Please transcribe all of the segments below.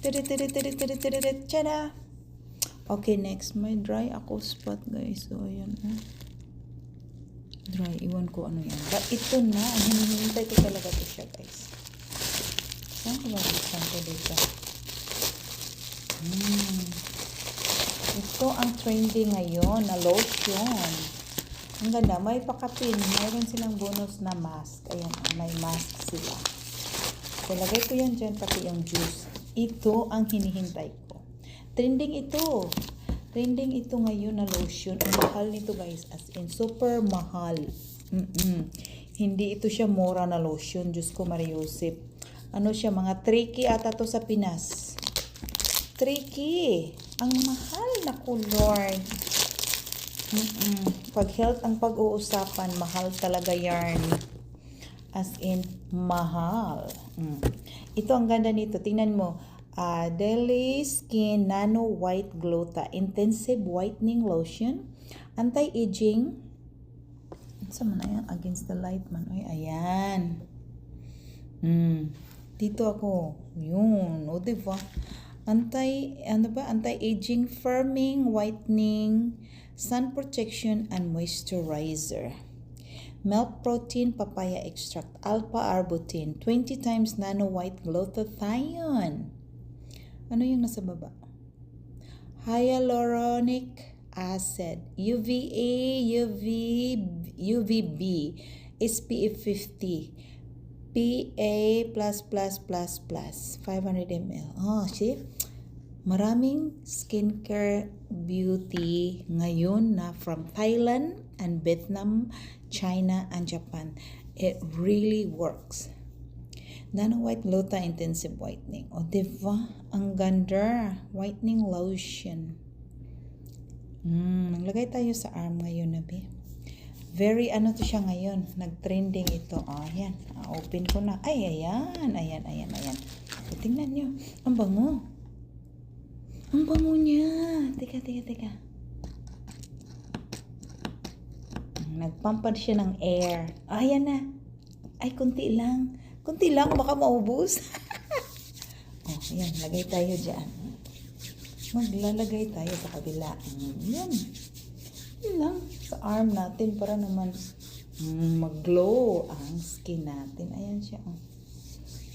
Tiri, tiri, tiri, tiri, tiri, tiri. Tada! Okay, next. May dry ako spot, guys. So, ayan. Dry. Iwan ko ano yan. But ito na. Hinihintay ko talaga ito siya, guys. Saan ko ba ko dito? Ito ang trending ngayon na lotion. Ang ganda. May pakapin. Mayroon silang bonus na mask. Ayan. May mask sila. So, lagay ko yan dyan pati yung juice. Ito ang hinihintay ko. Trending ito. Trending ito ngayon na lotion. Ang mahal nito, guys. As in, super mahal. Hindi ito siya mura na lotion. Diyos ko, Mariusip. Ano siya? Mga 3K ata to sa Pinas. 3K. Ang mahal na Lord. Pag health ang pag-uusapan, mahal talaga yarn. As in, mahal. Ito ang ganda nito. Tingnan mo. Daily Skin Nano White Glota Intensive Whitening Lotion. Anti-aging. Saan man na yan? Against the light man. Ay, ayan. Dito ako. Yun. O, diba? Anti-aging, firming, whitening, sun protection, and moisturizer. Milk protein, papaya extract, alpha-arbutin, 20 times nano white glutathione. Ano yung nasa baba? Hyaluronic acid, UVA, UVB, SPF 50, PA++++, 500 ml. Oh, see? Maraming skincare beauty ngayon na from Thailand and Vietnam, China, and Japan. It really works. Nano White Glota Intensive Whitening. O, diba? Ang ganda. Whitening lotion. Naglagay tayo sa arm ngayon, nabi. Very, ano to siya ngayon. Nag-trending ito. O, ayan. Open ko na. Ay, ayan. Ayan. So, tingnan nyo. Ang bango. Ang bango niya. Teka. Nagpampad siya ng air. Ayan na. Ay, kunti lang. Baka maubos. Ayan. Lagay tayo dyan. Maglalagay tayo sa kabila. Yan. Yan lang. Sa arm natin para naman mag-glow ang skin natin. Ayan siya.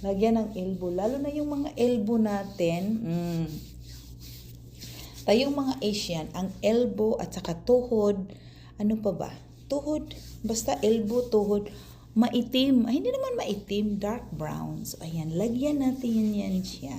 Lagyan ng elbow. Lalo na yung mga elbow natin. Tayong mga Asian, ang elbow at saka tuhod, ano pa ba? Tuhod, basta elbow, tuhod, maitim. Ay, hindi naman maitim, dark brown. So, ayan, lagyan natin yan siya.